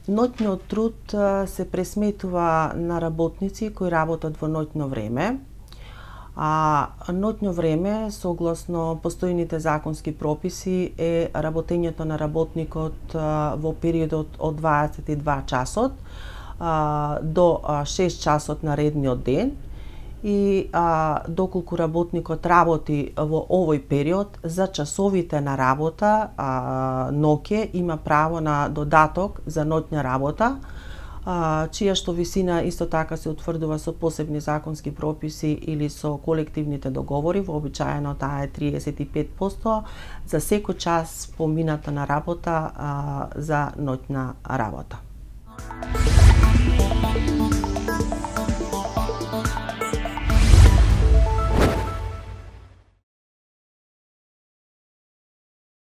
Ноќниот труд се пресметува на работници кои работат во ноќно време. Ноќно време, согласно постојните законски прописи, е работењето на работникот во периодот од 22 часот до 6 часот на редниот ден, и доколку работникот работи во овој период, за часовите на работа ноќе има право на додаток за ноќна работа, чија што висина исто така се утврдува со посебни законски прописи или со колективните договори. Вообичаено таа е 35% за секој час помината на работа за ноќна работа.